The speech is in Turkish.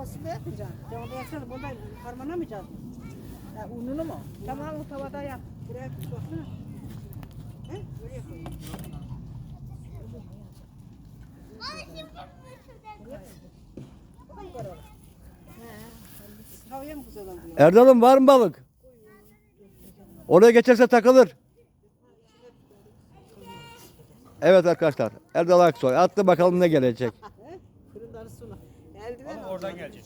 tavasında yapacaksın. Tavada yaksana bundan harmanamayacağız mı? Ya ununu mu? Tamam o tavada yap. Buraya tut baksana. He? Buraya koy. Bu da yukarı olur. Tavaya mı güzel oluyor? Erdal'ım var mı balık? Oraya geçerse takılır. Evet arkadaşlar. Erdal Aksoy attı bakalım ne gelecek. Fırın darısı sulu. Eldiven Oradan gelecek.